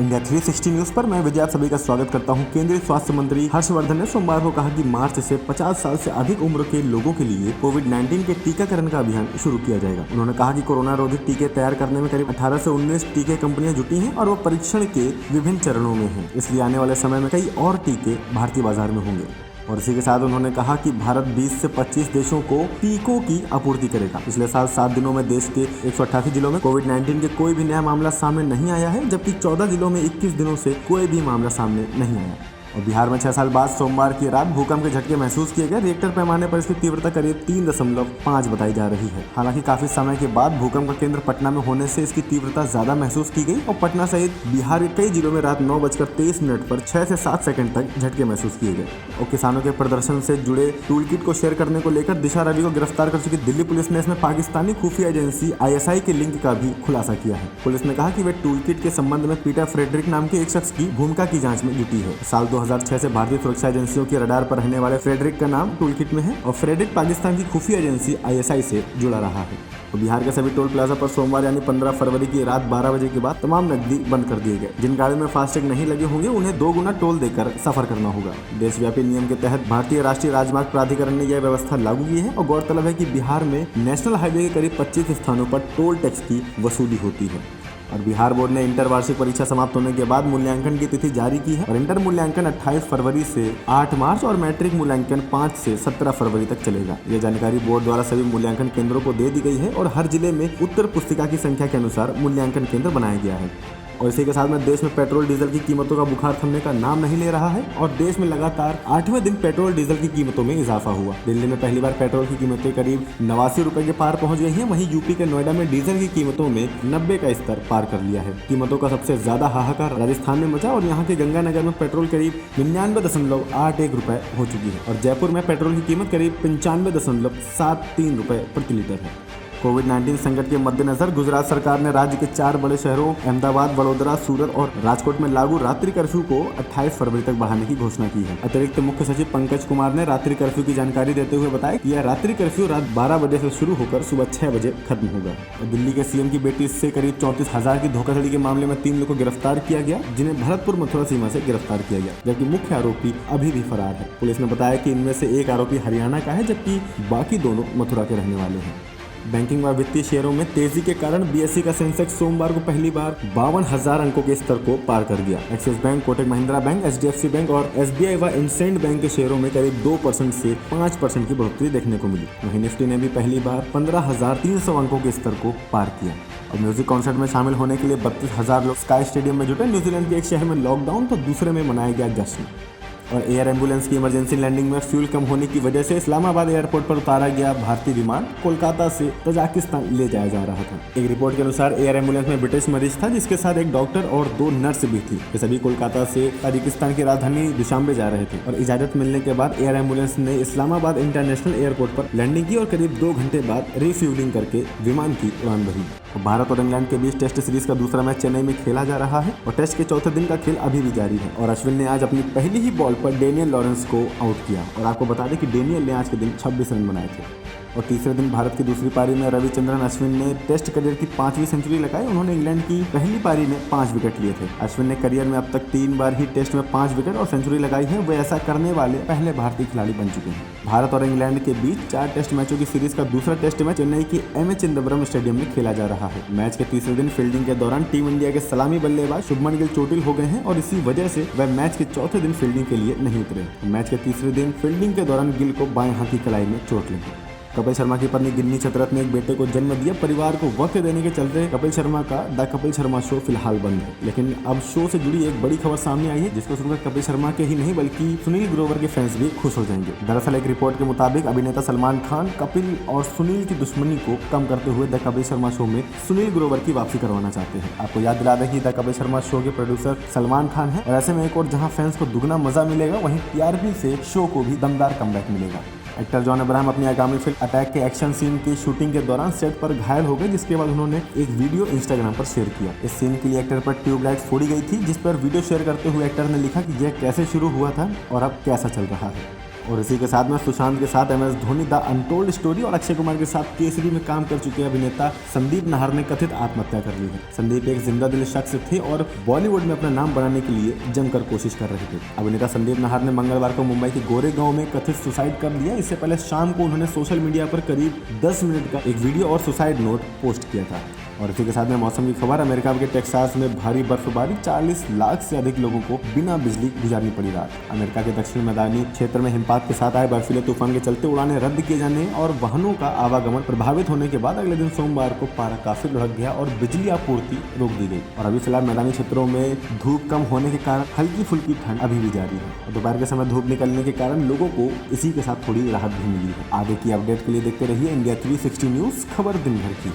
India 360 news पर मैं विजय आप सभी का स्वागत करता हूं। केंद्रीय स्वास्थ्य मंत्री हर्षवर्धन ने सोमवार को कहा कि मार्च से 50 साल से अधिक उम्र के लोगों के लिए कोविड-19 के टीकाकरण का अभियान शुरू किया जाएगा। उन्होंने कहा कि कोरोना रोधी टीके तैयार करने में करीब 18 से 19 टीके कंपनियां जुटी हैं और वो परीक्षण के विभिन्न चरणों में हैं। इसलिए आने वाले समय में कई और टीके भारतीय बाजार में होंगे। और इसी के साथ उन्होंने कहा कि भारत 20 से 25 देशों को टीकों की आपूर्ति करेगा। पिछले साल 7 दिनों में देश के 188 जिलों में कोविड-19 के कोई भी नया मामला सामने नहीं आया है, जबकि 14 जिलों में 21 दिनों से कोई भी मामला सामने नहीं आया। और बिहार में 6 साल बाद सोमवार की रात भूकंप के झटके महसूस किए गए। रिएक्टर पैमाने पर इसकी तीव्रता करीब 3.5 बताई जा रही है। हालांकि काफी समय के बाद भूकंप का केंद्र पटना में होने से इसकी तीव्रता ज्यादा महसूस की गई और पटना सहित बिहार के कई जिलों में रात 9:23 पर 6 से 7 सेकंड तक झटके महसूस किए गए। और किसानों के प्रदर्शन से जुड़े टूल किट को शेयर करने को लेकर दिशा रवि को गिरफ्तार कर चुकी दिल्ली पुलिस ने इसमें पाकिस्तानी खुफिया एजेंसी ISI के लिंक का भी खुलासा किया है। पुलिस ने कहा कि वे टूल किट के संबंध में पीटर फ्रेडरिक नाम के एक शख्स की भूमिका की जांच में जुटी है। साल 2006 से भारतीय सुरक्षा एजेंसियों के रडार पर रहने वाले फ्रेडरिक का नाम टूल किट में है और फ्रेडरिक पाकिस्तान की खुफिया एजेंसी ISI से जुड़ा रहा है। तो बिहार के सभी टोल प्लाजा पर सोमवार यानी 15 फरवरी की रात 12 बजे के बाद तमाम नकदी बंद कर दिए गए। जिन गाड़ियों में फास्टैग नहीं लगे होंगे उन्हें 2 गुना टोल देकर सफर करना होगा। देशव्यापी नियम के तहत भारतीय राष्ट्रीय राजमार्ग प्राधिकरण ने यह व्यवस्था लागू की है और गौरतलब है कि बिहार में नेशनल हाईवे के करीब 25 स्थानों पर टोल टैक्स की वसूली होती है। और बिहार बोर्ड ने इंटर वार्षिक परीक्षा समाप्त होने के बाद मूल्यांकन की तिथि जारी की है और इंटर मूल्यांकन 28 फरवरी से 8 मार्च और मैट्रिक मूल्यांकन 5 से 17 फरवरी तक चलेगा। यह जानकारी बोर्ड द्वारा सभी मूल्यांकन केंद्रों को दे दी गई है और हर जिले में उत्तर पुस्तिका की संख्या के अनुसार मूल्यांकन केंद्र बनाया गया है। और इसी के साथ में देश में पेट्रोल डीजल की कीमतों का बुखार थमने का नाम नहीं ले रहा है और देश में लगातार 8वें दिन पेट्रोल डीजल की कीमतों में इजाफा हुआ। दिल्ली में पहली बार पेट्रोल की कीमतें करीब 89 रुपए के पार पहुंच गई हैं। वहीं यूपी के नोएडा में डीजल की कीमतों में 90 का स्तर पार कर लिया है। कीमतों का सबसे ज्यादा हाहाकार राजस्थान में मचा और यहाँ के गंगानगर में पेट्रोल करीब 99.81 रुपए हो चुकी है और जयपुर में पेट्रोल की कीमत करीब 95.73 रुपए प्रति लीटर है। कोविड-19 संकट के मद्देनजर गुजरात सरकार ने राज्य के 4 बड़े शहरों अहमदाबाद, वडोदरा, सूरत और राजकोट में लागू रात्रि कर्फ्यू को 28 फरवरी तक बढ़ाने की घोषणा की है। अतिरिक्त मुख्य सचिव पंकज कुमार ने रात्रि कर्फ्यू की जानकारी देते हुए बताया कि यह रात्रि कर्फ्यू रात 12 बजे से शुरू होकर सुबह 6 बजे खत्म होगा। दिल्ली के CM की बेटी से करीब 34,000 की धोखाधड़ी के मामले में 3 लोगों को गिरफ्तार किया गया, जिन्हें भरतपुर मथुरा सीमा से गिरफ्तार किया गया, जबकि मुख्य आरोपी अभी भी फरार है। पुलिस ने बताया कि इनमें से एक आरोपी हरियाणा का है, जबकि बाकी दोनों मथुरा के रहने वाले हैं। बैंकिंग व वित्तीय शेयरों में तेजी के कारण BSE का सेंसेक्स सोमवार को पहली बार 52,000 अंकों के स्तर को पार कर गया। Axis bank, Kotak Mahindra bank, HDFC bank और SBI व इंडसइंड बैंक के शेयरों में करीब 2% से 5% की बढ़ोतरी देखने को मिली। वहीं निफ्टी ने भी पहली बार 15,300 अंकों के स्तर को पार किया। और म्यूजिक कॉन्सर्ट में शामिल होने के लिए 32,000 लोग स्काई स्टेडियम में जुटे। न्यूजीलैंड के एक शहर में लॉकडाउन तो दूसरे में मनाया गया जश्न। और एयर एम्बुलेंस की इमरजेंसी लैंडिंग में फ्यूल कम होने की वजह से इस्लामाबाद एयरपोर्ट पर उतारा गया भारतीय विमान कोलकाता से तजाकिस्तान ले जाया जा रहा था। एक रिपोर्ट के अनुसार एयर एम्बुलेंस में ब्रिटिश मरीज था, जिसके साथ एक डॉक्टर और 2 नर्स भी थी। ये सभी कोलकाता से ताजिकिस्तान की राजधानी दुशांबे जा रहे थे और इजाजत मिलने के बाद एयर एम्बुलेंस ने इस्लामाबाद इंटरनेशनल एयरपोर्ट पर लैंडिंग की और करीब 2 घंटे बाद रिफ्यूलिंग करके विमान की उड़ान भरी। भारत और इंग्लैंड के बीच टेस्ट सीरीज का दूसरा मैच चेन्नई में खेला जा रहा है और टेस्ट के चौथे दिन का खेल अभी भी जारी है। और अश्विन ने आज अपनी पहली ही बॉल पर डेनियल लॉरेंस को आउट किया और आपको बता दें कि डेनियल ने आज के दिन 26 रन बनाए थे। और तीसरे दिन भारत की दूसरी पारी में रविचंद्रन अश्विन ने टेस्ट करियर की 5वीं सेंचुरी लगाई। उन्होंने इंग्लैंड की पहली पारी में 5 विकेट लिए थे। अश्विन ने करियर में अब तक 3 बार ही टेस्ट में 5 विकेट और सेंचुरी लगाई है। वे ऐसा करने वाले पहले भारतीय खिलाड़ी बन चुके हैं। भारत और इंग्लैंड के बीच 4 टेस्ट मैचों की सीरीज का दूसरा टेस्ट मैच चेन्नई के M.A. चिदंबरम स्टेडियम में खेला जा रहा है। मैच के तीसरे दिन फील्डिंग के दौरान टीम इंडिया के सलामी बल्लेबाज शुभमन गिल चोटिल हो गए हैं और इसी वजह से वह मैच के चौथे दिन फील्डिंग के लिए नहीं उतरे। मैच के तीसरे दिन फील्डिंग के दौरान गिल को बाएं हाथ की कलाई में चोट लगी। कपिल शर्मा की पत्नी गिन्नी चतरथ ने एक बेटे को जन्म दिया। परिवार को वक्त देने के चलते कपिल शर्मा का द कपिल शर्मा शो फिलहाल बंद है, लेकिन अब शो से जुड़ी एक बड़ी खबर सामने आई है, जिसको सुनकर कपिल शर्मा के ही नहीं बल्कि सुनील ग्रोवर के फैंस भी खुश हो जाएंगे। दरअसल एक रिपोर्ट के मुताबिक अभिनेता सलमान खान कपिल और सुनील की दुश्मनी को कम करते हुए द कपिल शर्मा शो में सुनील ग्रोवर की वापसी करवाना चाहते हैं। आपको याद दिला दें कि द कपिल शर्मा शो के प्रोड्यूसर सलमान खान है और ऐसे में एक और जहां फैंस को दुगना मजा मिलेगा, वहीं TRP से शो को भी दमदार कमबैक मिलेगा। एक्टर जॉन अब्राहम अपनी आगामी फिल्म अटैक के एक्शन सीन की शूटिंग के दौरान सेट पर घायल हो गए, जिसके बाद उन्होंने एक वीडियो इंस्टाग्राम पर शेयर किया। इस सीन के लिए एक्टर पर ट्यूबलाइट फोड़ी गई थी, जिस पर वीडियो शेयर करते हुए एक्टर ने लिखा कि यह कैसे शुरू हुआ था और अब कैसा चल रहा है। और इसी के साथ में सुशांत के साथ MS Dhoni the untold story और अक्षय कुमार के साथ केसरी में काम कर चुके अभिनेता संदीप नाहर ने कथित आत्महत्या कर ली है। संदीप एक जिंदा दिल शख्स थे और बॉलीवुड में अपना नाम बनाने के लिए जमकर कोशिश कर रहे थे। अभिनेता संदीप नाहर ने मंगलवार को मुंबई के गोरेगांव में कथित सुसाइड कर लिया। इससे पहले शाम को उन्होंने सोशल मीडिया पर करीब 10 मिनट का एक वीडियो और सुसाइड नोट पोस्ट किया था। और इसी के साथ में मौसम की खबर, अमेरिका के टेक्सास में भारी बर्फबारी, 40 लाख से अधिक लोगों को बिना बिजली गुजारनी पड़ी रात। अमेरिका के दक्षिण मैदानी क्षेत्र में हिमपात के साथ आए बर्फीले तूफान के चलते उड़ानें रद्द किए जाने और वाहनों का आवागमन प्रभावित होने के बाद अगले दिन सोमवार को पारा काफी लुढ़क गया और बिजली आपूर्ति रोक दी गई। और अभी फिलहाल मैदानी क्षेत्रों में धूप कम होने के कारण हल्की फुल्की ठंड अभी भी जारी है। दोपहर के समय धूप निकलने के कारण लोगों को इसी के साथ थोड़ी राहत भी मिली है। आगे की अपडेट के लिए देखते रहिए इंडिया 360 न्यूज, खबर दिन भर की।